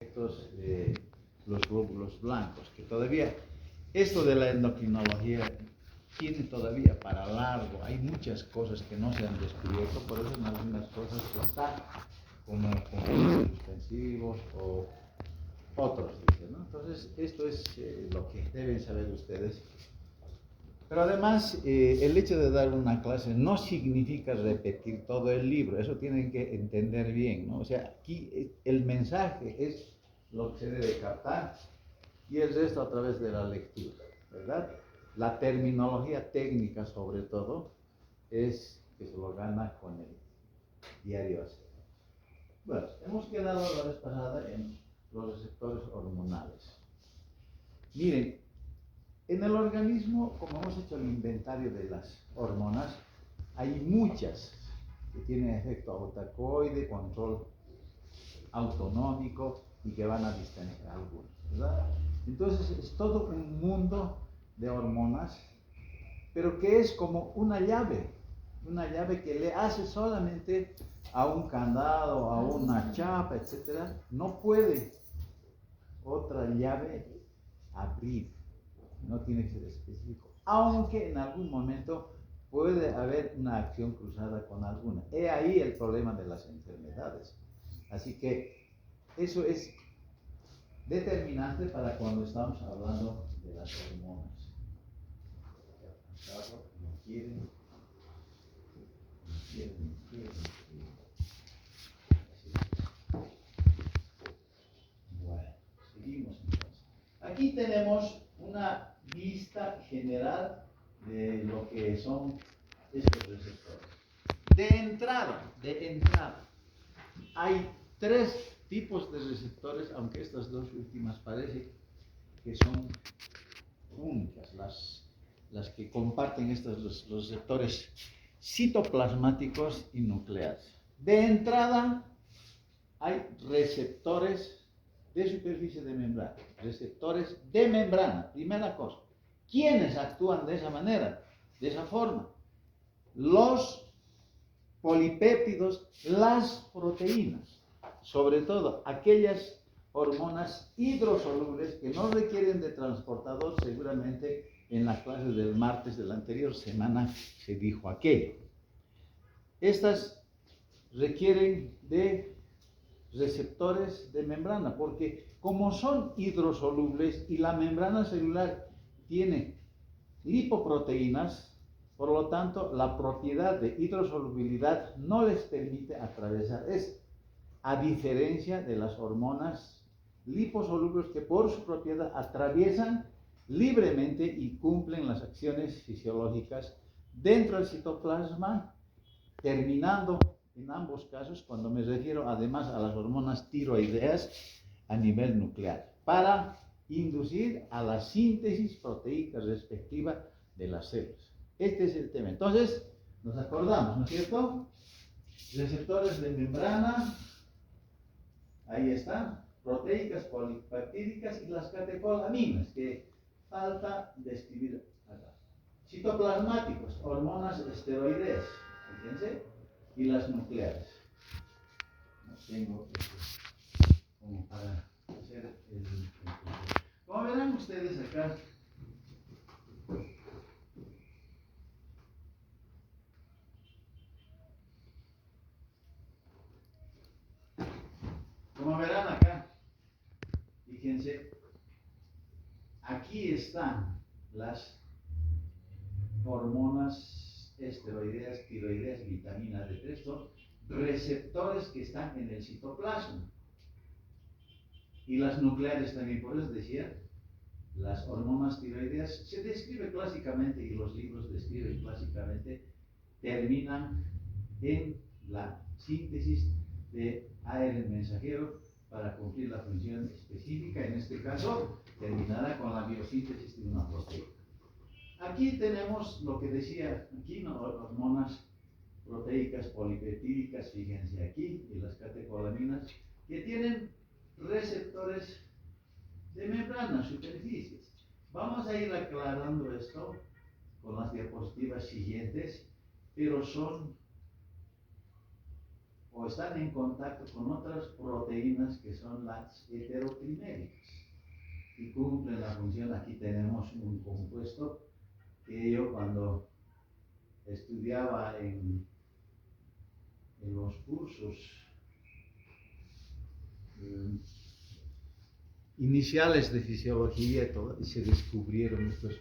efectos de los glóbulos blancos, que todavía esto de la endocrinología tiene todavía para largo. Hay muchas cosas que no se han descubierto, por eso en algunas cosas está como suspensivos o otros, dicen, ¿no? Entonces, esto es lo que deben saber ustedes. Pero además, el hecho de dar una clase no significa repetir todo el libro, eso tienen que entender bien, ¿no? O sea, aquí el mensaje es lo que se debe captar y el resto a través de la lectura, ¿verdad? La terminología técnica, sobre todo, es que se lo gana con el diario hacer. Bueno, hemos quedado la vez pasada en los receptores hormonales. Miren, en el organismo, como hemos hecho el inventario de las hormonas, hay muchas que tienen efecto autacoide, control autonómico y que van a distanciar algunas, ¿verdad? Entonces es todo un mundo de hormonas, pero que es como una llave que le hace solamente a un candado, a una chapa, etc. No puede otra llave abrir. No tiene que ser específico, aunque en algún momento puede haber una acción cruzada con alguna. He ahí el problema de las enfermedades. Así que eso es determinante para cuando estamos hablando de las hormonas. No quieren. Bueno, seguimos entonces. Aquí tenemos una vista general de lo que son estos receptores. De entrada, hay tres tipos de receptores, aunque estas dos últimas parece que son únicas, las que comparten estos los receptores citoplasmáticos y nucleares. De entrada, hay receptores de superficie de membrana, receptores de membrana, primera cosa. ¿Quiénes actúan de esa manera, de esa forma? Los polipéptidos, las proteínas, sobre todo aquellas hormonas hidrosolubles que no requieren de transportador. Seguramente en la clase del martes de la anterior semana se dijo aquello. Estas requieren de receptores de membrana, porque como son hidrosolubles y la membrana celular tiene lipoproteínas, por lo tanto la propiedad de hidrosolubilidad no les permite atravesar eso, a diferencia de las hormonas liposolubles que por su propiedad atraviesan libremente y cumplen las acciones fisiológicas dentro del citoplasma, terminando en ambos casos, cuando me refiero además a las hormonas tiroideas, a nivel nuclear, para inducir a la síntesis proteica respectiva de las células. Este es el tema. Entonces, nos acordamos, ¿no es cierto? Receptores de membrana, ahí están, proteicas, polipeptídicas y las catecolaminas, que falta describir acá. Citoplasmáticos, hormonas esteroideas, fíjense, y las nucleares. No tengo como para hacer el como verán ustedes acá, fíjense, aquí están las hormonas esteroideas, tiroideas, vitamina D3, son receptores que están en el citoplasma. Y las nucleares también, por eso decía, las hormonas tiroideas se describe clásicamente, y los libros describen clásicamente, terminan en la síntesis de ARN mensajero para cumplir la función específica, en este caso terminará con la biosíntesis de una proteína. Aquí tenemos lo que decía aquí, ¿no? Hormonas proteicas polipeptídicas, fíjense aquí, y las catecolaminas, que tienen receptores de membrana, superficies. Vamos a ir aclarando esto con las diapositivas siguientes, pero son o están en contacto con otras proteínas que son las heterotriméricas y cumplen la función. Aquí tenemos un compuesto que yo cuando estudiaba en los cursos iniciales de fisiología y todo, y se descubrieron estos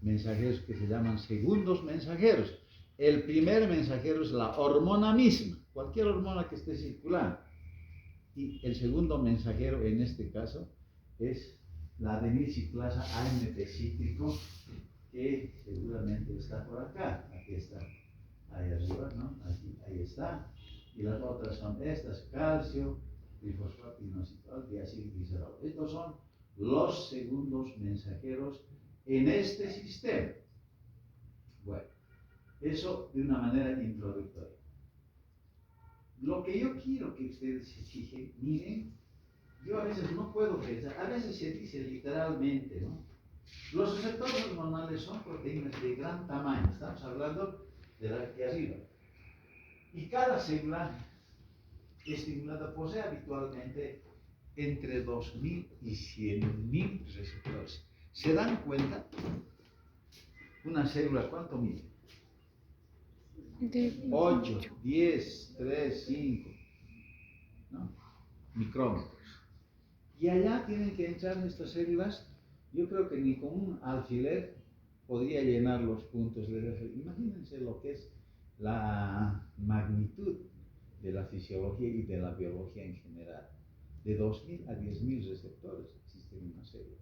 mensajeros que se llaman segundos mensajeros. El primer mensajero es la hormona misma, cualquier hormona que esté circulando. Y el segundo mensajero en este caso es la adenilciclasa AMP cítrico, que seguramente está por acá. Aquí está, ahí arriba, ¿no? Aquí, ahí está. Y las otras son estas: calcio, trifosfato, inositol, diacilglicerol. Estos son los segundos mensajeros en este sistema. Bueno, eso de una manera introductoria. Lo que yo quiero que ustedes se fijen, miren, yo a veces no puedo pensar, a veces se dice literalmente, ¿no? Los receptores hormonales son proteínas de gran tamaño, estamos hablando de la de aquí arriba. Y cada célula estimulada posee habitualmente entre 2000 y 100.000 receptores. ¿Se dan cuenta? Una célula, ¿cuánto mide? 8, 10, 3, 5, ¿no? Micrómetros. Y allá tienen que entrar estas células. Yo creo que ni con un alfiler podría llenar los puntos de referencia. Imagínense lo que es la magnitud de la fisiología y de la biología en general. De 2000 a 10.000 receptores existen en una célula.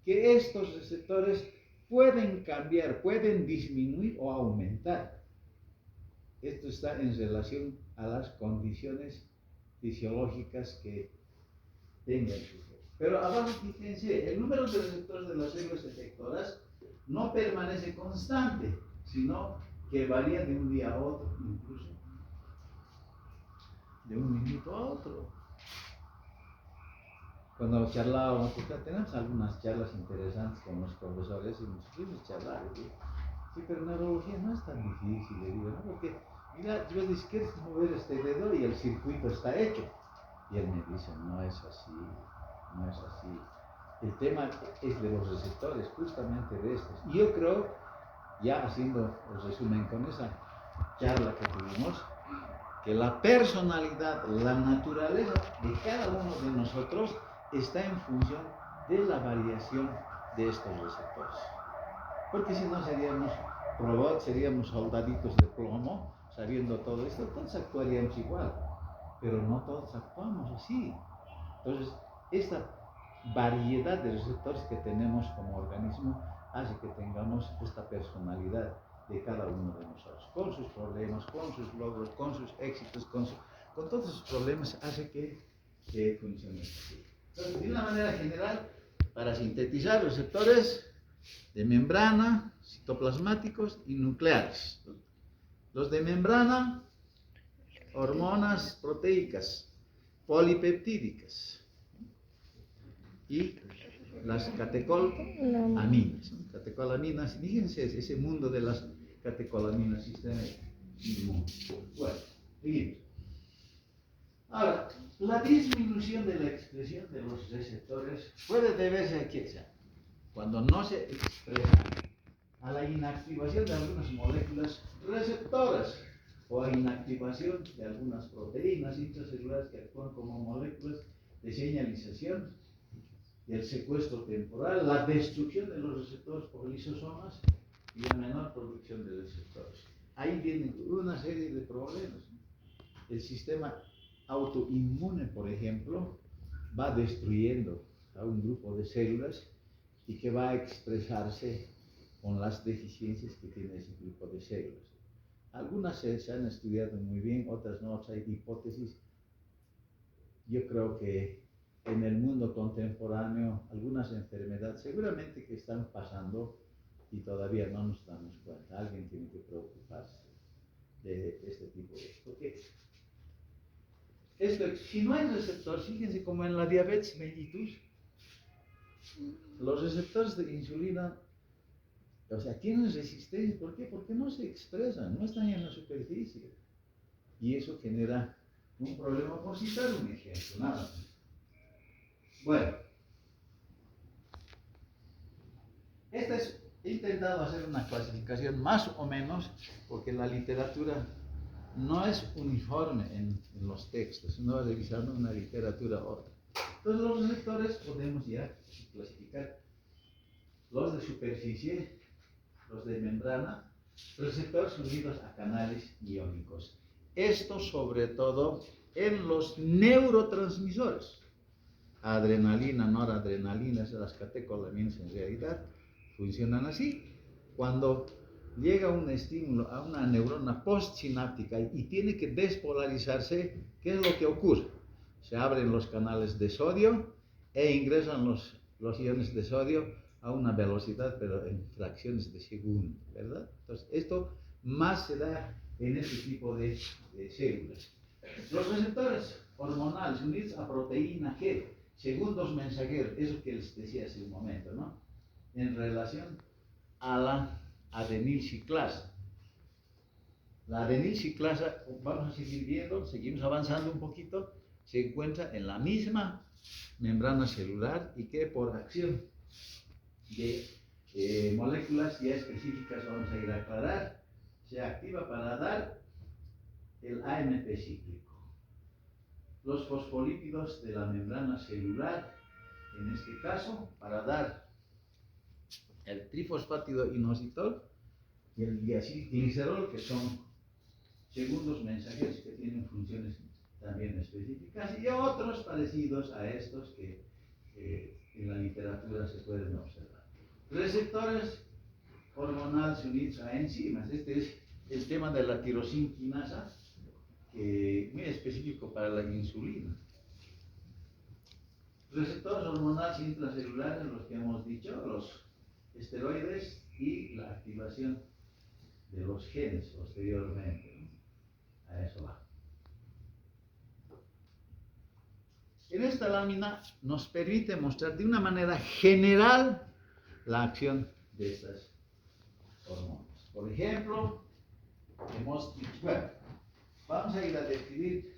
Que estos receptores pueden cambiar, pueden disminuir o aumentar. Esto está en relación a las condiciones fisiológicas que tenga el sujeto. Pero abajo, fíjense, el número de receptores de las células efectoras no permanece constante, sino que varía de un día a otro, incluso de un minuto a otro. Cuando charlábamos, porque tenemos algunas charlas interesantes con los profesores y nos fuimos a charlar. Sí, pero neurología no es tan difícil, le digo, ¿no? Porque, mira, yo les quieres mover este dedo y el circuito está hecho. Y él me dice, no es así, no es así. El tema es de los receptores, justamente de estos. Y yo creo, ya haciendo el resumen con esa charla que tuvimos, que la personalidad, la naturaleza de cada uno de nosotros está en función de la variación de estos receptores. Porque si no seríamos robots, seríamos soldaditos de plomo, sabiendo todo esto, todos actuaríamos igual, pero no todos actuamos así. Entonces, esta variedad de receptores que tenemos como organismo hace que tengamos esta personalidad de cada uno de nosotros, con sus problemas, con sus logros, con sus éxitos, con todos sus problemas, hace que funcione así. Entonces, de una manera general, para sintetizar, receptores de membrana, citoplasmáticos y nucleares. Los de membrana, hormonas proteicas, polipeptídicas y las catecolaminas. Catecolaminas, fíjense ese mundo de las catecolaminas sistémicas. Bueno, seguimos. Ahora, la disminución de la expresión de los receptores puede deberse a qué sea. Cuando no se expresa, a la inactivación de algunas moléculas receptoras o a inactivación de algunas proteínas intracelulares que actúan como moléculas de señalización, el secuestro temporal, la destrucción de los receptores por lisosomas y la menor producción de receptores. Ahí vienen una serie de problemas. El sistema autoinmune, por ejemplo, va destruyendo a un grupo de células y que va a expresarse con las deficiencias que tiene ese grupo de células. Algunas se han estudiado muy bien, otras no, hay hipótesis. Yo creo que en el mundo contemporáneo algunas enfermedades seguramente que están pasando y todavía no nos damos cuenta. Alguien tiene que preocuparse de este tipo de cosas. Porque si no hay receptores, fíjense como en la diabetes mellitus, los receptores de insulina, o sea, tienen resistencia. ¿Por qué? Porque no se expresan, no están en la superficie. Y eso genera un problema por citar un ejemplo, nada más. Bueno, he intentado hacer una clasificación más o menos, porque la literatura no es uniforme en los textos, no revisando una literatura a otra. Entonces los receptores podemos ya clasificar los de superficie, los de membrana, receptores unidos a canales iónicos. Esto sobre todo en los neurotransmisores. Adrenalina, noradrenalina, las catecolaminas en realidad funcionan así. Cuando llega un estímulo a una neurona postsináptica y tiene que despolarizarse, ¿qué es lo que ocurre? Se abren los canales de sodio e ingresan los iones de sodio a una velocidad, pero en fracciones de segundo, ¿verdad? Entonces, esto más se da en este tipo de células. Los receptores hormonales unidos a proteína G, segundos mensajeros, eso que les decía hace un momento, ¿no? En relación a la adenilciclasa. La adenilciclasa, vamos a seguir viendo, seguimos avanzando un poquito, se encuentra en la misma membrana celular y que por acción de moléculas ya específicas, vamos a ir a aclarar, se activa para dar el AMP cíclico. Los fosfolípidos de la membrana celular, en este caso, para dar el trifosfátido inositol y el diacilglicerol, que son segundos mensajeros que tienen funciones también específicas, y otros parecidos a estos que en la literatura se pueden observar. Receptores hormonales unidos a enzimas. Este es el tema de la tirosinquinasa, muy específico para la insulina. Receptores hormonales intracelulares, los que hemos dicho, los esteroides y la activación de los genes posteriormente, ¿no? A eso va. En esta lámina nos permite mostrar de una manera general la acción de estas hormonas. Por ejemplo, hemos dicho, bueno, vamos a ir a describir,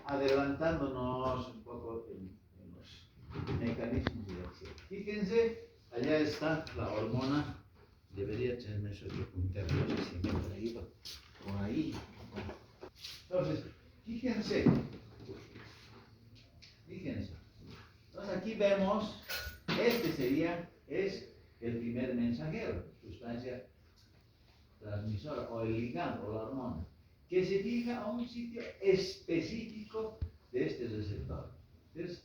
adelantándonos un poco en los mecanismos de acción. Fíjense, allá está la hormona, debería tenerme su puntero, no sé si me he traído por ahí. Entonces, fíjense. Entonces aquí vemos, es el primer mensajero, sustancia transmisora o el ligando o la hormona, que se fija a un sitio específico de este receptor. Es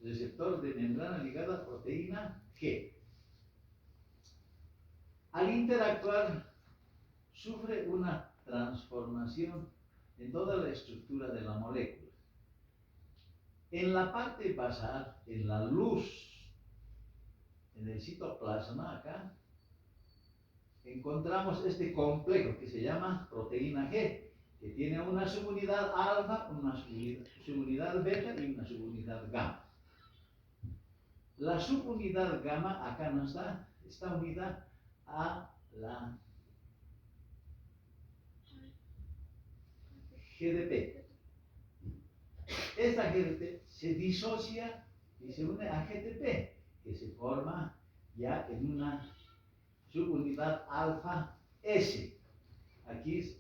receptor de membrana ligada a proteína G. Al interactuar, sufre una transformación en toda la estructura de la molécula. En la parte basal, en la luz, en el citoplasma acá, encontramos este complejo que se llama proteína G, que tiene una subunidad alfa, una subunidad beta y una subunidad gamma. La subunidad gamma acá no está unida a la GDP. Esta GDP se disocia y se une a GTP, que se forma ya en una subunidad alfa S. Aquí es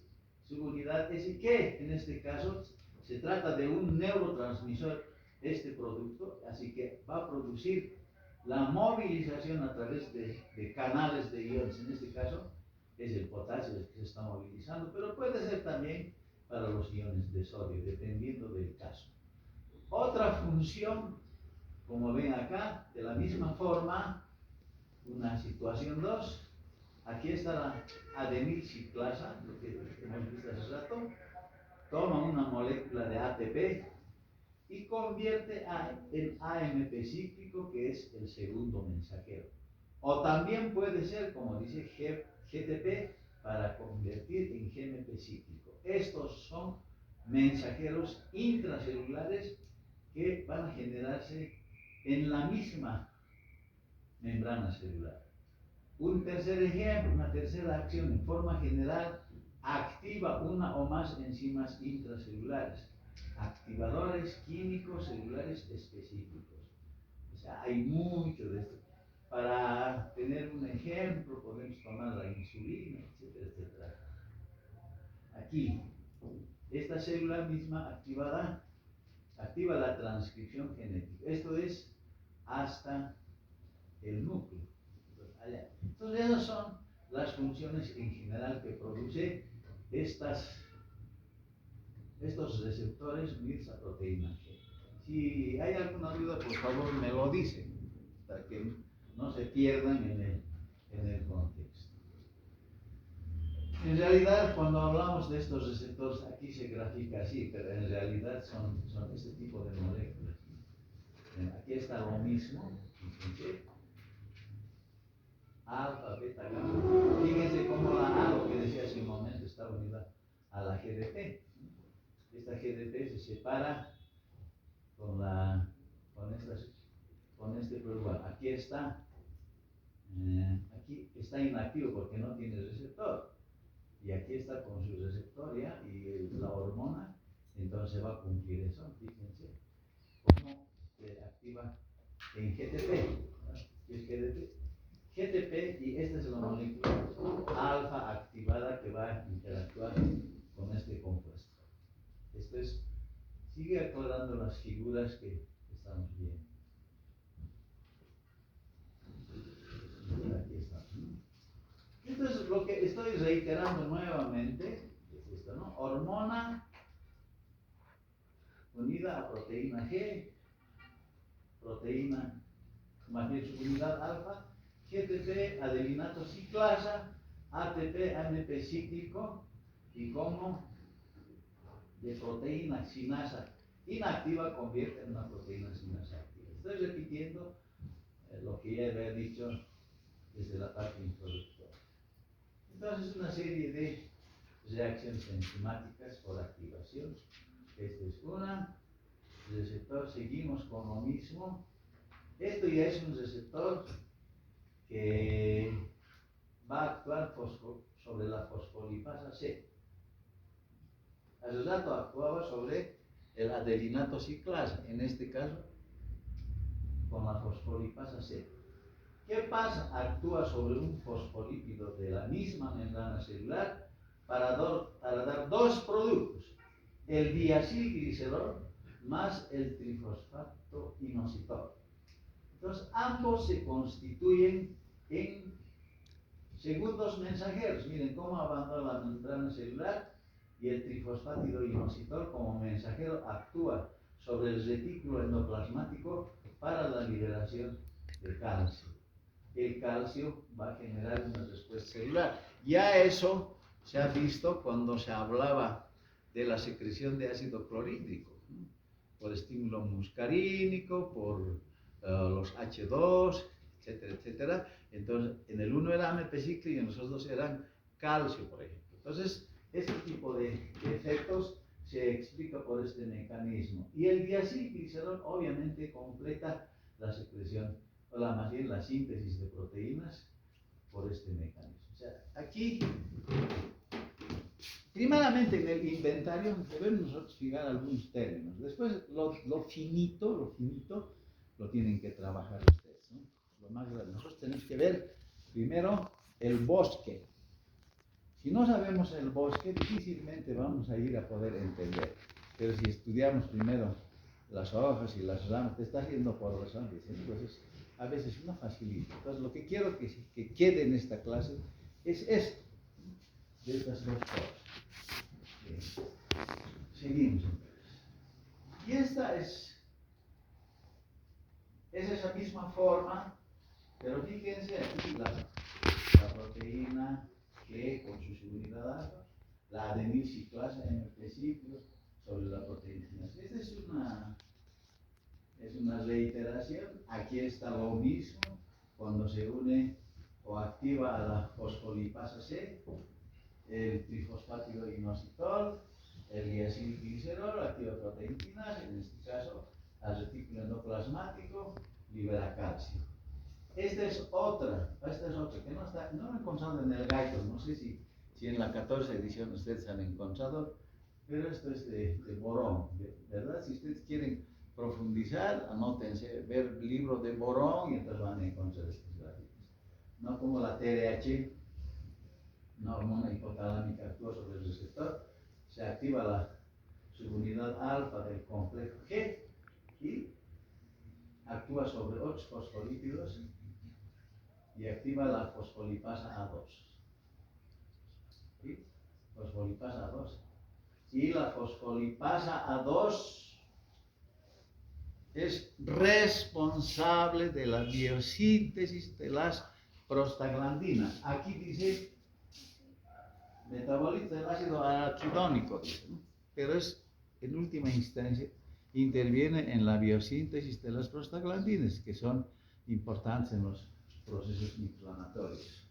subunidad S, que en este caso se trata de un neurotransmisor, este producto, así que va a producir la movilización a través de canales de iones. En este caso es el potasio el que se está movilizando, pero puede ser también para los iones de sodio, dependiendo del caso. Otra función, como ven acá, de la misma forma, una situación 2, aquí está la adenilciclasa, lo que hemos visto hace rato, toma una molécula de ATP y convierte en AMP cíclico, que es el segundo mensajero. O también puede ser, como dice GTP, para convertir en GMP cíclico. Estos son mensajeros intracelulares que van a generarse en la misma membrana celular. Un tercer ejemplo, una tercera acción en forma general, activa una o más enzimas intracelulares. activadores químicos celulares específicos. O sea, hay mucho de esto. Para tener un ejemplo, podemos tomar la insulina, etcétera, etcétera. Aquí, esta célula misma activa la transcripción genética. Esto es hasta el núcleo. Entonces, esas son las funciones en general que produce estos receptores unidos a proteína G. Si hay alguna duda, por favor me lo dicen, para que no se pierdan en el contexto. En realidad, cuando hablamos de estos receptores, aquí se grafica así, pero en realidad son este tipo de moléculas. Aquí está lo mismo, fíjense, alfa, beta, gamma. Fíjense cómo la A, lo que decía hace un momento, está unida a la GDP. Esta GDP se separa con este producto. Aquí está inactivo porque no tiene receptor. Y aquí está con su receptor ya, y la hormona, entonces va a cumplir eso. Fíjense cómo se activa en GTP. ¿Qué es GTP? GTP, y esta es la molécula alfa activada que va a interactuar con este compuesto. Esto es, sigue aclarando las figuras que estamos viendo. Aquí está. Entonces, lo que estoy reiterando nuevamente es esto, ¿no? Hormona unida a proteína G, proteína, más bien su unidad alfa, GTP, adelinato ciclasa, ATP, AMP cíclico, y como de proteína sinasa inactiva convierte en una proteína sinasa activa. Estoy repitiendo lo que ya había dicho desde la parte introductoria. Entonces, una serie de reacciones enzimáticas por activación. Esta es una. Receptor, seguimos con lo mismo. Esto ya es un receptor que va a actuar sobre la fosfolipasa C. Hace rato actuaba sobre el adelinato ciclasa, en este caso con la fosfolipasa C. ¿Qué pasa? Actúa sobre un fosfolípido de la misma membrana celular para dar dos productos, el diacilglicerol más el trifosfato inositol. Entonces, ambos se constituyen en segundos mensajeros. Miren cómo abandona la membrana celular, y el trifosfátido inositol como mensajero actúa sobre el retículo endoplasmático para la liberación de calcio. El calcio va a generar una respuesta celular. Ya eso se ha visto cuando se hablaba de la secreción de ácido clorhídrico, ¿no? Por estímulo muscarínico, por los H2, etcétera, etcétera. Entonces, en el uno era AMP cíclico y en los otros eran calcio, por ejemplo. Entonces, este tipo de efectos se explica por este mecanismo. Y el diacilglicerol obviamente completa la secreción, o más bien la síntesis de proteínas por este mecanismo. O sea, aquí, primeramente en el inventario debemos nosotros fijar algunos términos. Después lo finito lo tienen que trabajar ustedes, ¿no? Lo más grande. Nosotros tenemos que ver primero el bosque. Si no sabemos el bosque, difícilmente vamos a ir a poder entender. Pero si estudiamos primero las hojas y las ramas, te estás yendo por las ramas, entonces a veces no facilita. Entonces lo que quiero que quede en esta clase es esto, de estas dos cosas. Bien. Seguimos entonces. Y esta es esa misma forma, pero fíjense aquí la proteína G con su seguridad alfa, la adenilciclasa MP ciclo sobre la proteína. Esta es una reiteración. Aquí está lo mismo cuando se une o activa a la fosfolipasa C, el trifosfátido inositol, el diacilglicerol, activa proteínas, en este caso al retículo endoplasmático, libera calcio. Esta es otra que no he encontrado en el guide, no sé si en la 14 edición ustedes han encontrado, pero esto es de Borón, ¿verdad? Si ustedes quieren profundizar, anótense, ver el libro de Borón y entonces van a encontrar estos gráficos. No como la TRH, una hormona hipotalámica actúa sobre el receptor, se activa la subunidad alfa del complejo G y actúa sobre 8 fosfolípidos y activa la fosfolipasa A2. ¿Sí? Fosfolipasa A2. Y la fosfolipasa A2 es responsable de la biosíntesis de las prostaglandinas. Aquí dice metaboliza el ácido araquidónico, ¿no? Pero es, en última instancia, interviene en la biosíntesis de las prostaglandinas, que son importantes en los procesos inflamatorios.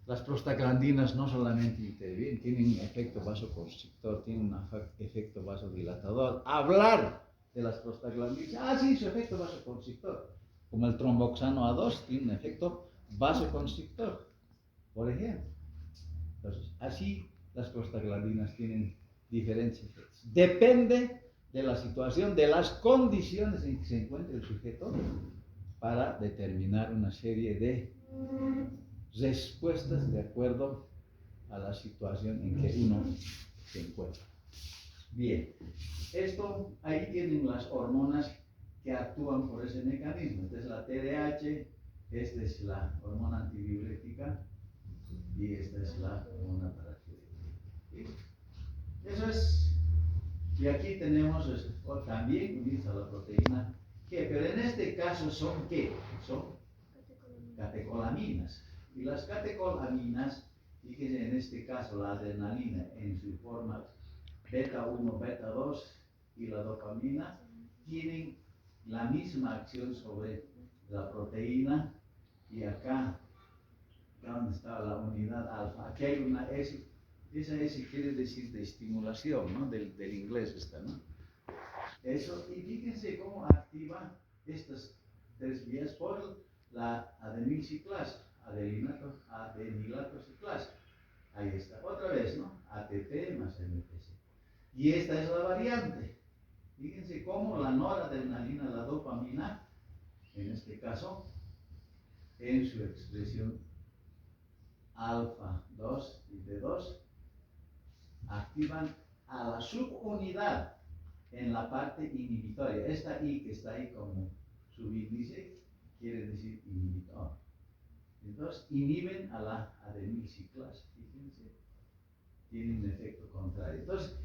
Las prostaglandinas no solamente intervienen, tienen un efecto vasoconstrictor, tienen un efecto vasodilatador. Hablar de las prostaglandinas, sí, su efecto vasoconstrictor, como el tromboxano A2 tiene un efecto vasoconstrictor, por ejemplo. Entonces, así las prostaglandinas tienen diferentes efectos. Depende de la situación, de las condiciones en que se encuentra el sujeto para determinar una serie de respuestas de acuerdo a la situación en que uno se encuentra. Bien, esto, ahí tienen las hormonas que actúan por ese mecanismo. Esta es la TDH, esta es la hormona antidiurética y esta es la hormona paratiroidea. ¿Sí? Eso es, y aquí tenemos también unida la proteína G, pero en este caso son ¿qué? Son catecolaminas. Y las catecolaminas, fíjense en este caso la adrenalina en su forma beta 1, beta 2 y la dopamina tienen la misma acción sobre la proteína y acá donde está la unidad alfa, aquí hay una S, esa S quiere decir de estimulación, ¿no? Del inglés esta, ¿no? Eso, y fíjense cómo activa estas tres vías por la adenilciclasa, adenilato ciclasa. Ahí está, otra vez, ¿no? ATP más MPC. Y esta es la variante. Fíjense cómo la noradrenalina, la dopamina, en este caso, en su expresión alfa 2 y B2, activan a la subunidad en la parte inhibitoria. Esta I que está ahí como subíndice quiere decir inhibitor. Entonces inhiben a la adenilciclasa. Fíjense, tienen un efecto contrario. Entonces,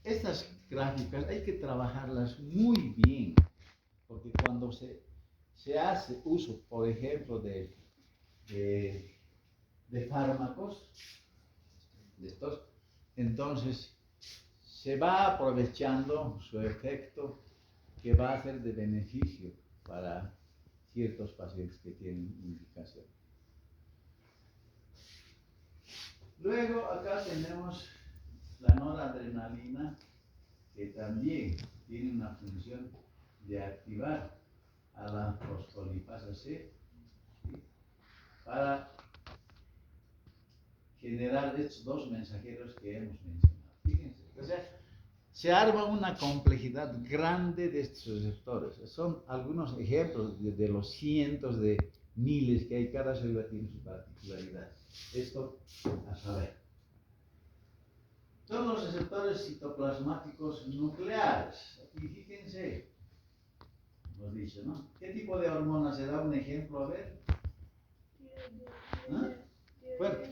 estas gráficas hay que trabajarlas muy bien, porque cuando se hace uso, por ejemplo, de fármacos, de estos, entonces se va aprovechando su efecto que va a ser de beneficio para ciertos pacientes que tienen indicación. Luego acá tenemos la noradrenalina, que también tiene una función de activar a la fosfolipasa C, ¿sí? Para generar estos dos mensajeros que hemos mencionado. Fíjense, o sea, se arma una complejidad grande de estos receptores. Son algunos ejemplos de los cientos de miles que hay, cada célula tiene su particularidad. Esto a saber. Son los receptores citoplasmáticos nucleares. Aquí fíjense, hemos dicho, ¿no? ¿Qué tipo de hormona se da? Un ejemplo, a ver. ¿Ah?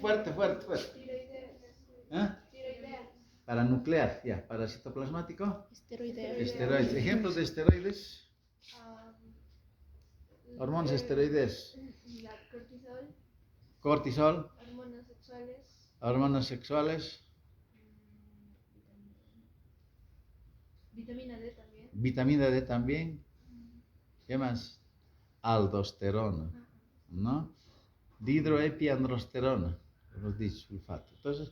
Fuerte. ¿Ah? Para nuclear, ya. Para citoplasmático. Esteroides. Ejemplos de esteroides. Hormonas esteroides. Cortisol. Hormonas sexuales. Vitamina D también. ¿Qué más? Aldosterona, ¿no? Dihidroepiandrosterona, hemos dicho, sulfato. Entonces,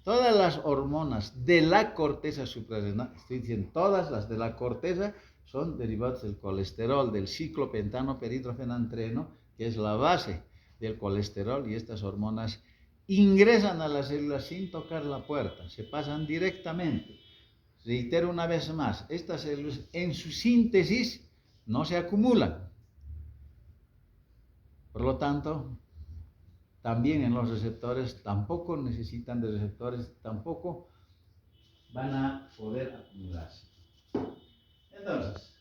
todas las hormonas de la corteza suprarrenal, estoy diciendo, todas las de la corteza son derivados del colesterol, del ciclopentano peridrofenantreno, que es la base del colesterol, y estas hormonas ingresan a las células sin tocar la puerta, se pasan directamente. Reitero una vez más, estas células en su síntesis no se acumulan. Por lo tanto, también en los receptores tampoco necesitan de receptores, tampoco van a poder acumularse. Entonces,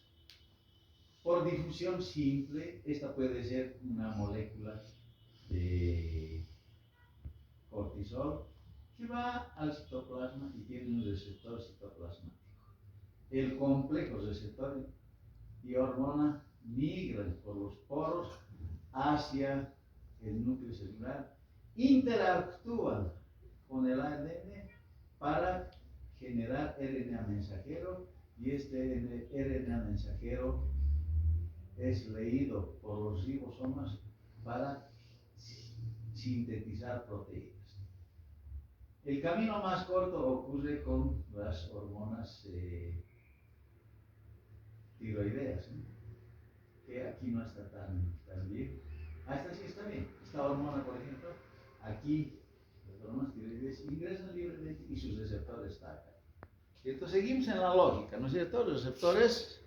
por difusión simple, esta puede ser una molécula de cortisol que va al citoplasma y tiene un receptor citoplasmático. El complejo receptor y hormona migran por los poros hacia el núcleo celular, interactúan con el ADN para generar RNA mensajero, y este RNA mensajero es leído por los ribosomas para sintetizar proteínas. El camino más corto ocurre con las hormonas tiroideas, ¿no? Que aquí no está tan bien. Esta sí está bien. Esta hormona, por ejemplo, aquí las hormonas tiroideas ingresan libremente y sus receptores están acá. Entonces seguimos en la lógica, ¿no es cierto? Receptores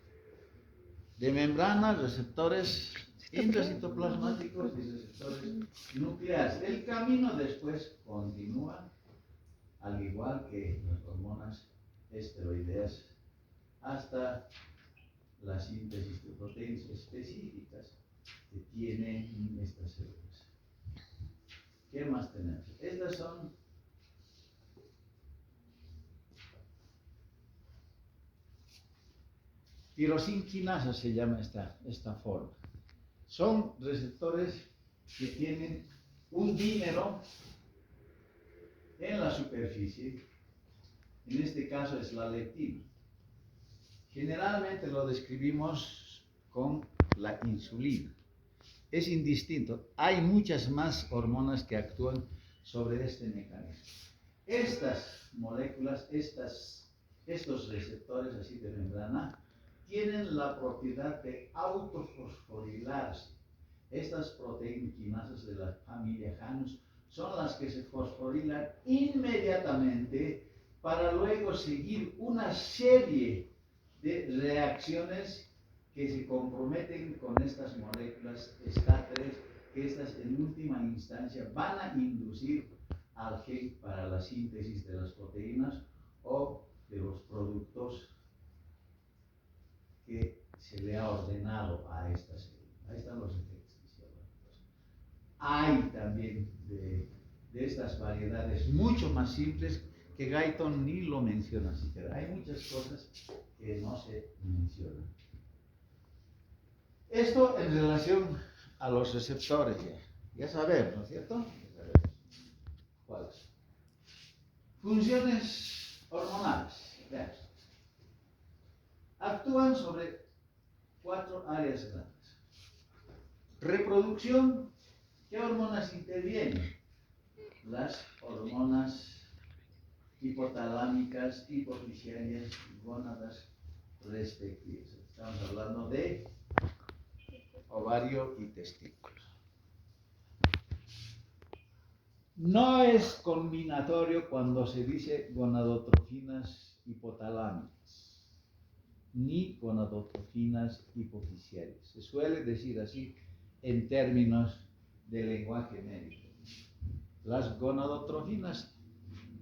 de membrana, receptores intracitoplasmáticos y receptores nucleares. El camino después continúa, al igual que las hormonas esteroideas, hasta la síntesis de proteínas específicas que tienen estas células. ¿Qué más tenemos? Estas son tirosinquinasa, se llama esta forma. Son receptores que tienen un dímero en la superficie. En este caso es la leptina. Generalmente lo describimos con la insulina. Es indistinto. Hay muchas más hormonas que actúan sobre este mecanismo. Estas moléculas, estos receptores así de membrana, tienen la propiedad de autofosforilarse. Estas proteínquinasas de la familia Janus son las que se fosforilan inmediatamente para luego seguir una serie de reacciones que se comprometen con estas moléculas STAT3, que estas en última instancia van a inducir al gen para la síntesis de las proteínas o de los productos que se le ha ordenado a esta célula. Ahí están los efectos fisiológicos. Hay también de estas variedades mucho más simples que Guyton ni lo menciona siquiera. Hay muchas cosas que no se mencionan. Esto en relación a los receptores ya sabemos, ¿no es cierto? Ya sabemos cuáles. Funciones hormonales. Vean. Actúan sobre 4 áreas grandes. Reproducción. ¿Qué hormonas intervienen? Las hormonas hipotalámicas, hipofisiarias, gónadas respectivas. Estamos hablando de ovario y testículo. No es combinatorio cuando se dice gonadotrofinas hipotalámicas ni gonadotrofinas hipofisiarias. Se suele decir así en términos de lenguaje médico. Las gonadotrofinas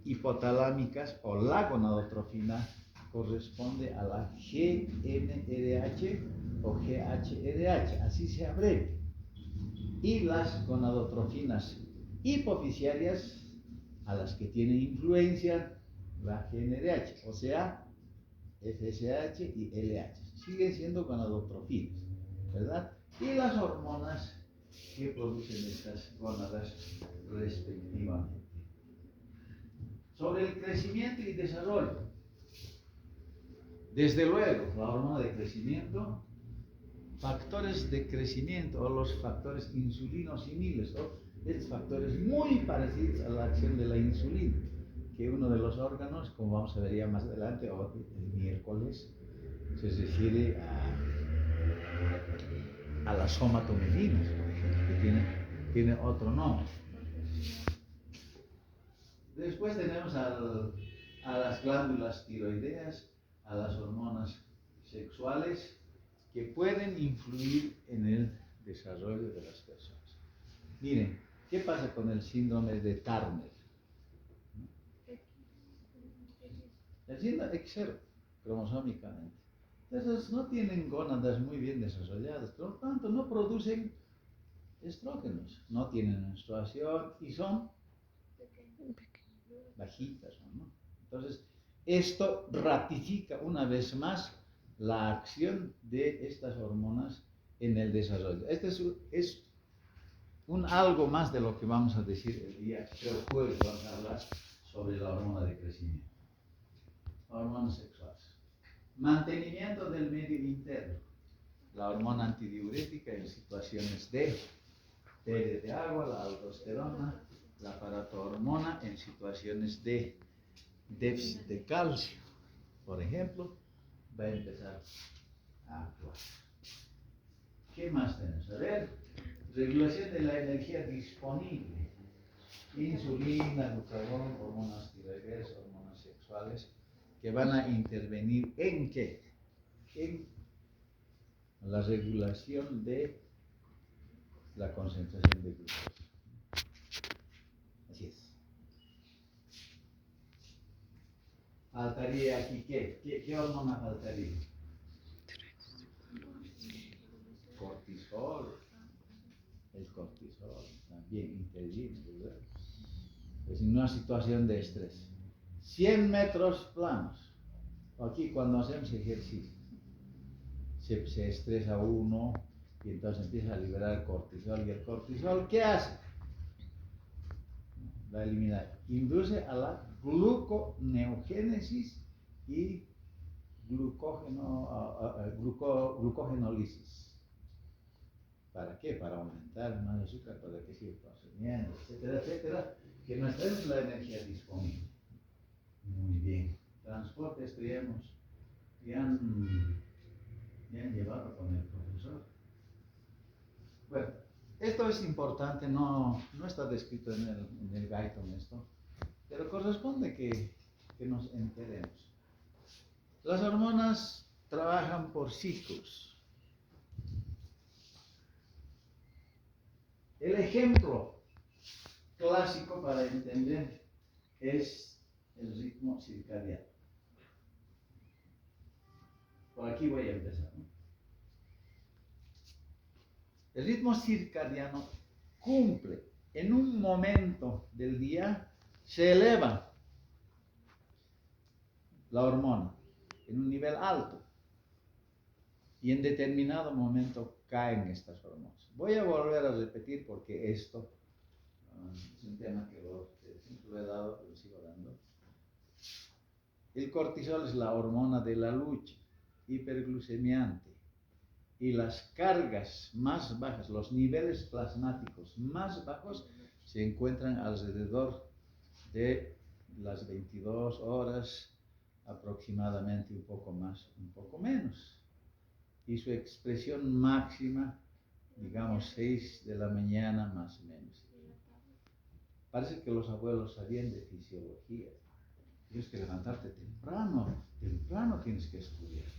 hipotalámicas o la gonadotrofina corresponde a la GnRH o GHRH, así se abrevia. Y las gonadotrofinas hipofisiarias, a las que tiene influencia la GnRH, o sea, FSH y LH, siguen siendo gonadotrofinas, ¿verdad? Y las hormonas que producen estas gónadas respectivamente. Sobre el crecimiento y desarrollo, desde luego, la hormona de crecimiento, factores de crecimiento o los factores insulinosimiles, o estos factores muy parecidos a la acción de la insulina, que uno de los órganos, como vamos a ver ya más adelante, o el miércoles, se refiere a las somatomedinas, por ejemplo, que tiene otro nombre. Después tenemos a las glándulas tiroideas, a las hormonas sexuales que pueden influir en el desarrollo de las personas. Miren, ¿qué pasa con el síndrome de Turner? El síndrome X0, cromosómicamente. Entonces no tienen gónadas muy bien desarrolladas, por lo tanto no producen estrógenos, no tienen menstruación y son bajitas, ¿no? Entonces, esto ratifica una vez más la acción de estas hormonas en el desarrollo. Este es un algo más de lo que vamos a decir el día del jueves. Vamos a hablar sobre la hormona de crecimiento, hormonas sexuales. Mantenimiento del medio interno, la hormona antidiurética en situaciones de pérdida de agua, la aldosterona, la paratormona en situaciones de déficit de calcio, por ejemplo, va a empezar a actuar. ¿Qué más tenemos? A ver, regulación de la energía disponible, insulina, glucagón, hormonas tiroideas, hormonas sexuales, que van a intervenir ¿en qué? En la regulación de la concentración de glucosa. Así es. Faltaría aquí, ¿qué hormona faltaría? Cortisol. El cortisol también interviene, ¿verdad? Es en una situación de estrés. 100 metros planos. Aquí cuando hacemos ejercicio, se estresa uno y entonces empieza a liberar cortisol. ¿Y el cortisol qué hace? Va a eliminar. Induce a la gluconeogénesis y glucogenólisis. ¿Para qué? Para aumentar más azúcar, para que siga consumiendo, etcétera, etcétera. Que no tenemos la energía disponible. Muy bien. Transporte, esto ya han llevado con el profesor. Bueno, esto es importante, no está descrito en el Gaiton esto, pero corresponde que nos enteremos. Las hormonas trabajan por ciclos. El ejemplo clásico para entender es el ritmo circadiano. Por aquí voy a empezar, ¿no? El ritmo circadiano cumple en un momento del día, se eleva la hormona en un nivel alto y en determinado momento caen estas hormonas. Voy a volver a repetir porque esto es un tema que siempre lo he dado, lo sigo dando. El cortisol es la hormona de la lucha, hiperglucemiante, y las cargas más bajas, los niveles plasmáticos más bajos se encuentran alrededor de las 22 horas aproximadamente, un poco más, un poco menos. Y su expresión máxima, digamos 6 de la mañana más o menos. Parece que los abuelos sabían de fisiología. Tienes que levantarte temprano tienes que estudiar.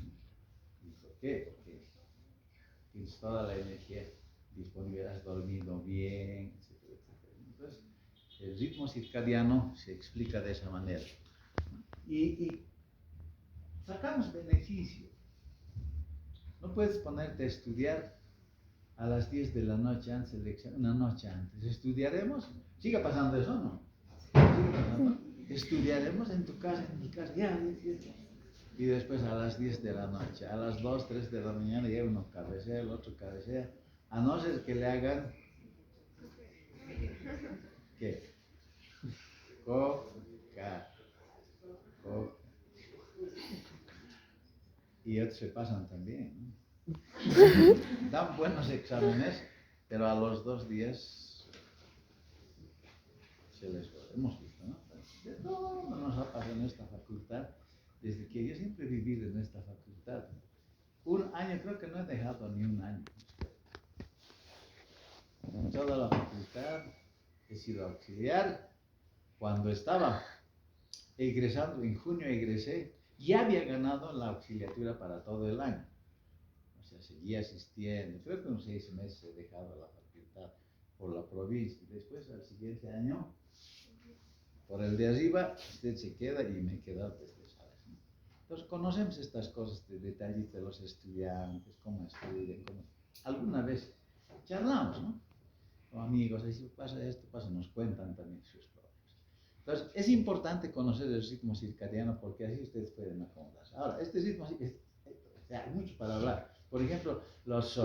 ¿Y por qué? Porque tienes toda la energía disponible, has dormido bien, etcétera, etcétera. Entonces, el ritmo circadiano se explica de esa manera. Y sacamos beneficio. No puedes ponerte a estudiar a las 10 de la noche antes del examen, una noche antes. ¿Estudiaremos? ¿Sigue pasando eso, no? ¿Sigue pasando? Estudiaremos en tu casa, en mi casa, ya. Y después a las 10 de la noche, a las 2, 3 de la mañana, ya uno cabecea, el otro cabecea. A no ser que le hagan, ¿qué? Coca. Y otros se pasan también, ¿no? Dan buenos exámenes, pero a los 2 días se les va. Hemos visto, ¿no? De todo nos ha pasado en esta facultad, desde que yo siempre he vivido en esta facultad. Un año, creo que no he dejado ni un año. En toda la facultad he sido auxiliar cuando estaba egresando, en junio egresé, ya había ganado la auxiliatura para todo el año. O sea, seguía asistiendo. Creo que unos 6 meses he dejado la facultad por la provincia. Y después, al siguiente año, por el de arriba, usted se queda y me he quedado desde ¿sabes? ¿No? Entonces, conocemos estas cosas de detalles de los estudiantes, cómo estudian, cómo... Alguna vez charlamos, ¿no? Con amigos, ahí pasa esto, pasa, nos cuentan también sus problemas. Entonces, es importante conocer el ritmo circadiano porque así ustedes pueden acomodarse. Ahora, este ritmo, hay mucho para hablar. Por ejemplo, los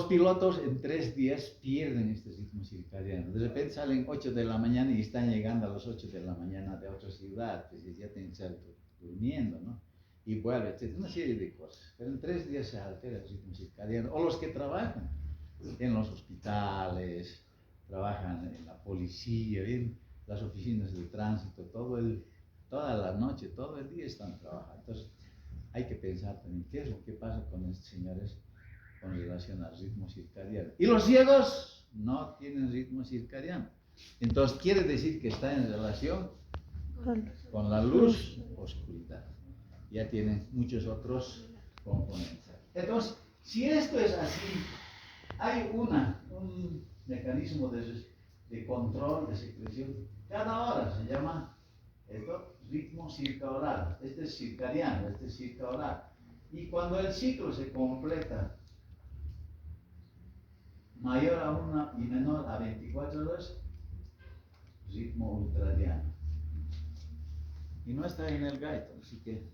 pilotos en 3 días pierden este ritmo circadiano. De repente salen 8 de la mañana y están llegando a las 8 de la mañana de otra ciudad, pues ya tienen que estar durmiendo, ¿no? Y vuelve, etc. Una serie de cosas. Pero en 3 días se altera el ritmo circadiano. O los que trabajan en los hospitales, trabajan en la policía, en las oficinas de tránsito, toda la noche, todo el día están trabajando. Entonces, hay que pensar también qué es lo que pasa con estos señores con relación al ritmo circadiano. Y los ciegos no tienen ritmo circadiano. Entonces quiere decir que está en relación con la luz, oscuridad. Ya tienen muchos otros componentes. Entonces, si esto es así, hay un mecanismo de control de secreción. Cada hora se llama esto ritmo circadiano. Este es circadiano, este es circadiano. Y cuando el ciclo se completa mayor a 1 y menor a 24 horas, ritmo ultradiano. Y no está en el gaito, así que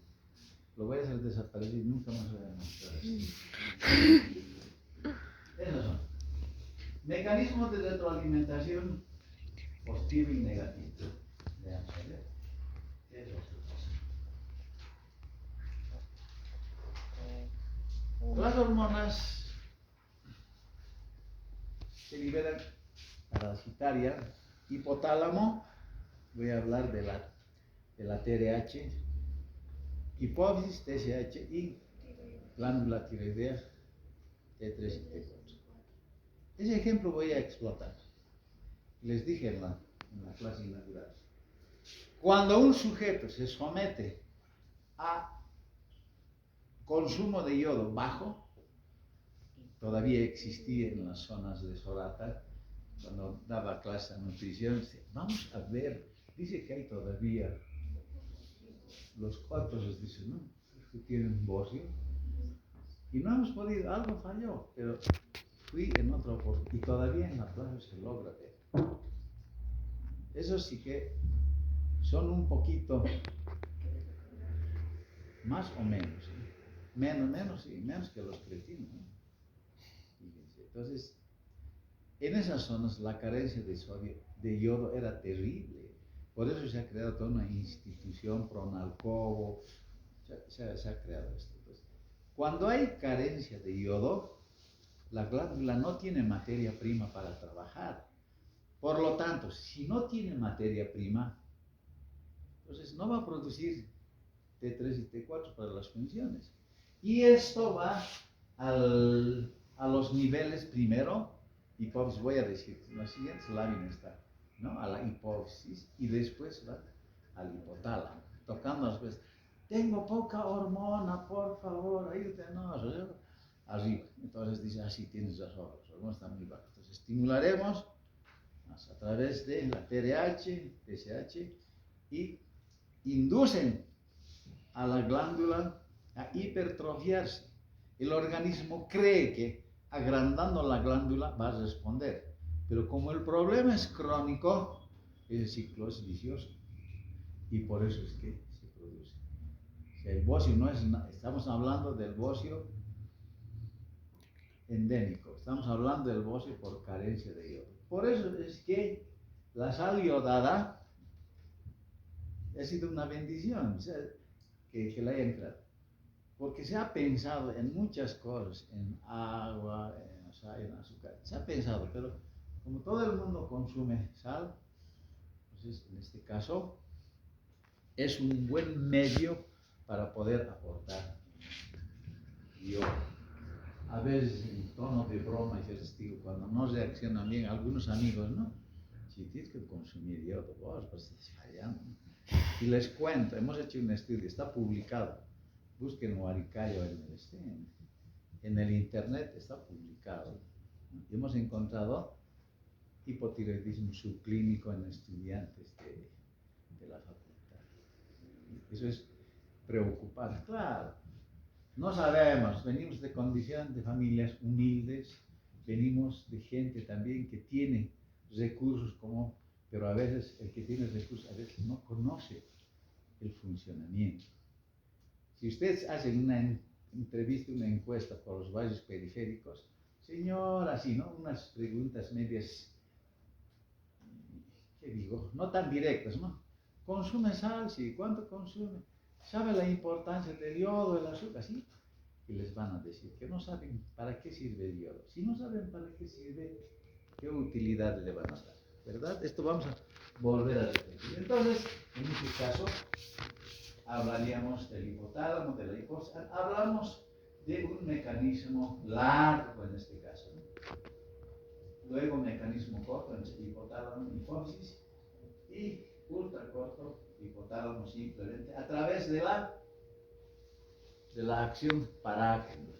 lo voy a hacer desaparecer y nunca más voy a mostrar esto. Esos son mecanismos de retroalimentación positivo y negativo. Veamos a ver. ¿Qué es lo que pasa? Las hormonas se liberan parasitaria, hipotálamo, voy a hablar de la TRH, hipófisis, TSH y glándula tiroidea T3 y T4. Ese ejemplo voy a explotar. Les dije en la clase inaugural. Cuando un sujeto se somete a consumo de yodo bajo, todavía existía en las zonas de Sorata, cuando daba clase de nutrición, dice, vamos a ver, dice que hay todavía los cuatro, les dicen, ¿no? Que tienen bocio, y no hemos podido, algo falló, pero fui en otra oportunidad, y todavía en la plaza se logra ver. Eso sí que son un poquito más o menos, ¿eh? menos que los cretinos, ¿no? Entonces, en esas zonas la carencia de sodio, de yodo era terrible. Por eso se ha creado toda una institución, Pronalcobo, se ha creado esto. Entonces, cuando hay carencia de yodo, la glándula no tiene materia prima para trabajar. Por lo tanto, si no tiene materia prima, entonces no va a producir T3 y T4 para las funciones. Y esto va a los niveles primero, hipófisis, voy a decir, en las siguientes láminas está, ¿no? A la hipófisis y después va al hipotálamo, tocando las veces. Tengo poca hormona, por favor, ayúdenos. Arriba. Entonces dice, así tienes las hormonas están muy bajas. Entonces estimularemos a través de la TRH, TSH y inducen a la glándula a hipertrofiarse. El organismo cree que agrandando la glándula va a responder, pero como el problema es crónico, el ciclo es vicioso y por eso es que se produce. Si el bocio no es, estamos hablando del bocio endémico, estamos hablando del bocio por carencia de yodo. Por eso es que la sal yodada ha sido una bendición, o sea, que la hayan creado. Porque se ha pensado en muchas cosas, en agua, en azúcar, se ha pensado, pero como todo el mundo consume sal, entonces en este caso es un buen medio para poder aportar yodo. A veces en tono de broma, yo les digo, cuando no reaccionan bien algunos amigos, ¿no? Si tienes que consumir yodo, vos pues estás fallando. Y les cuento, hemos hecho un estudio, está publicado. Busquen Huaricayo en el internet, está publicado. Y hemos encontrado hipotiroidismo subclínico en estudiantes de la facultad. Eso es preocupante, claro. No sabemos, venimos de condiciones de familias humildes, venimos de gente también que tiene recursos pero a veces el que tiene recursos a veces no conoce el funcionamiento. Si ustedes hacen una entrevista, una encuesta por los barrios periféricos, señor, así, ¿no? Unas preguntas medias, ¿qué digo? No tan directas, ¿no? ¿Consume sal? Sí. ¿Cuánto consume? ¿Sabe la importancia del yodo, del azúcar? Sí. Y les van a decir que no saben para qué sirve el yodo. Si no saben para qué sirve, ¿qué utilidad le van a dar? ¿Verdad? Esto vamos a volver a repetir. Entonces, en este caso, hablaríamos del hipotálamo, de la hipófisis. Hablamos de un mecanismo largo en este caso, ¿no? Luego mecanismo corto en hipotálamo, hipófisis, y ultra corto, hipotálamo simplemente a través de la acción parágena,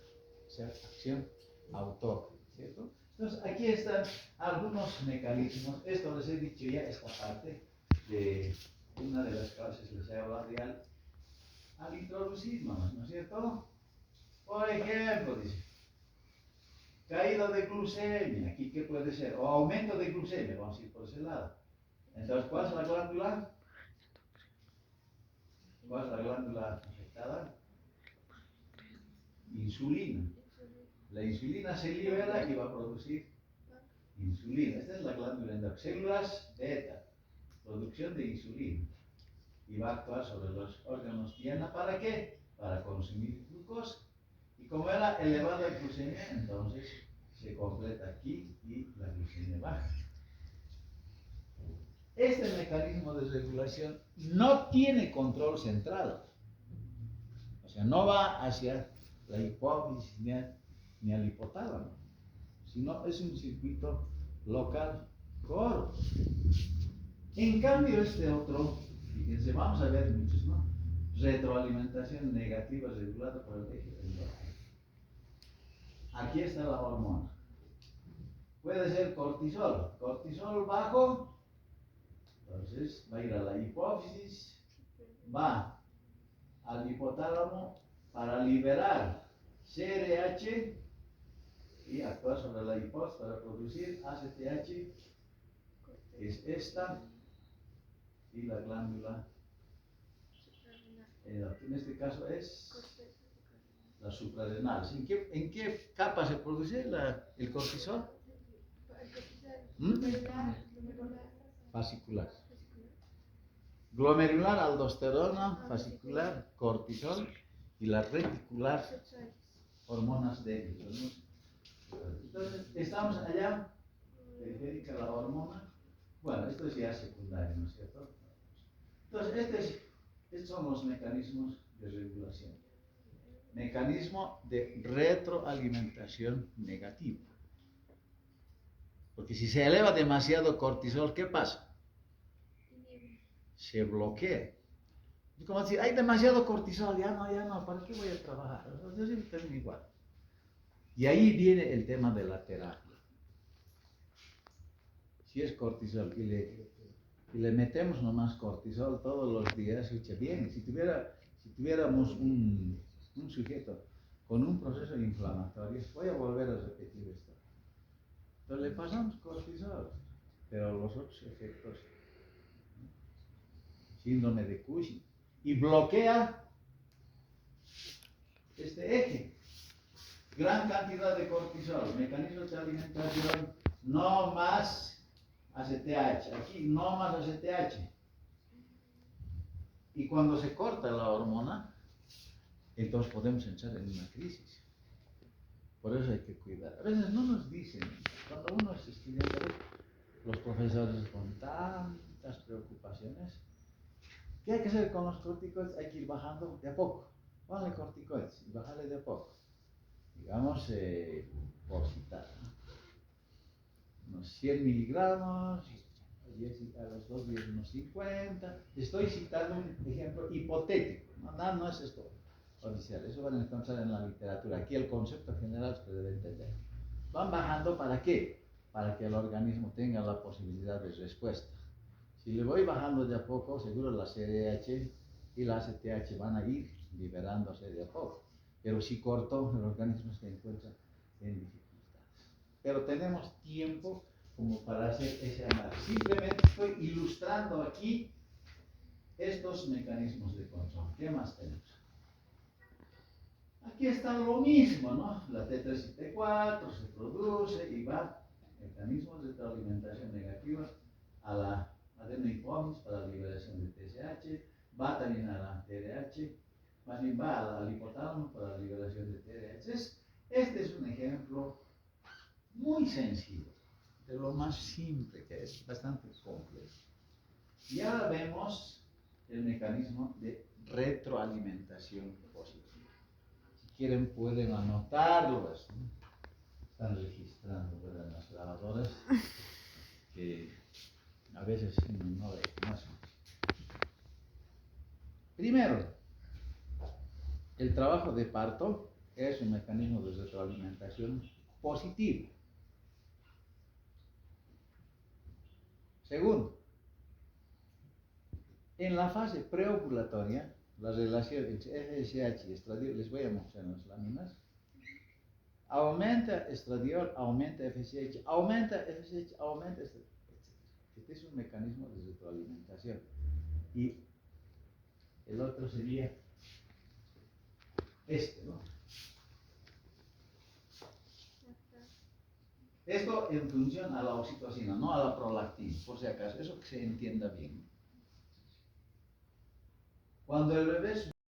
o sea, acción autógena, ¿cierto? Entonces, aquí están algunos mecanismos. Esto les he dicho ya, esta parte de una de las clases les he hablado de al introducir, ¿no es cierto? Por ejemplo, dice, caída de glucemia, aquí qué puede ser, o aumento de glucemia, vamos a ir por ese lado. Entonces, ¿cuál es la glándula? ¿Cuál es la glándula afectada? Insulina. La insulina se libera y va a producir insulina. Esta es la glándula endocrina. Células beta, producción de insulina. Y va a actuar sobre los órganos diana. ¿Para qué? Para consumir glucosa. Y como era elevada la glucemia, entonces se completa aquí y la glucemia baja. Este mecanismo de regulación no tiene control central. O sea, no va hacia la hipófisis ni al hipotálamo, sino es un circuito local corto. En cambio, este otro, fíjense, vamos a ver muchos, ¿no? Retroalimentación negativa regulada por el eje endógeno. Aquí está la hormona. Puede ser cortisol. Cortisol bajo, entonces va a ir a la hipófisis, va al hipotálamo para liberar CRH y actuar sobre la hipófisis para producir ACTH, que es esta, y la glándula, en este caso es la suprarrenal. ¿En qué capa se produce el cortisol? Fascicular. Glomerular, aldosterona, fascicular, cortisol, y la reticular, hormonas débiles. Entonces, estamos allá, periférica la hormona. Bueno, esto es ya secundario, ¿no es cierto? Entonces, estos son los mecanismos de regulación. Mecanismo de retroalimentación negativa. Porque si se eleva demasiado cortisol, ¿qué pasa? Se bloquea. Es como decir, hay demasiado cortisol, ya no, ¿para qué voy a trabajar? Yo siempre termino igual. Y ahí viene el tema de la terapia. Si es cortisol y le metemos nomás cortisol todos los días, escucha bien, si tuviéramos un sujeto con un proceso inflamatorio, voy a volver a repetir esto. Entonces le pasamos cortisol, pero los otros efectos, síndrome de Cushing, y bloquea este eje. Gran cantidad de cortisol, mecanismos de alimentación, no más ACTH, aquí no más ACTH. Y cuando se corta la hormona, entonces podemos entrar en una crisis. Por eso hay que cuidar. A veces no nos dicen, cuando uno es estudiante, los profesores con tantas preocupaciones, ¿qué hay que hacer con los corticoides? Hay que ir bajando de a poco. Ponle corticoides y bajarle de a poco. Digamos, por citar, ¿no? Unos 100 miligramos y a los 2 días unos 50. Estoy citando un ejemplo hipotético, no es esto oficial, eso van a encontrar en la literatura. Aquí el concepto general se debe entender. Van bajando ¿para qué? Para que el organismo tenga la posibilidad de respuesta. Si le voy bajando de a poco, seguro la CDH y la ACTH van a ir liberándose de a poco. Pero si corto, el organismo se encuentra en dificultades. Pero tenemos tiempo como para hacer ese análisis. Simplemente estoy ilustrando aquí estos mecanismos de control. ¿Qué más tenemos? Aquí está lo mismo, ¿no? La T3 y T4 se produce y va mecanismos de alimentación negativa a la adenohipomis para la liberación de TSH, va también a la TDH, más bien va al hipotálamo para la liberación de TDH. Este es un ejemplo muy sencillo, de lo más simple que es, bastante complejo. Y ahora vemos el mecanismo de retroalimentación positiva. Si quieren pueden anotarlo, están registrando, ¿verdad? En las grabadoras, que a veces no lo conocen. Primero, el trabajo de parto es un mecanismo de retroalimentación positivo. Segundo, en la fase preovulatoria, la relación entre FSH y estradiol, les voy a mostrar en las láminas, aumenta estradiol, aumenta FSH, aumenta FSH, aumenta estradiol, etc. Este es un mecanismo de retroalimentación. Y el otro sería este, ¿no? Esto en función a la oxitocina, no a la prolactina, por si acaso, eso que se entienda bien. Cuando el bebé es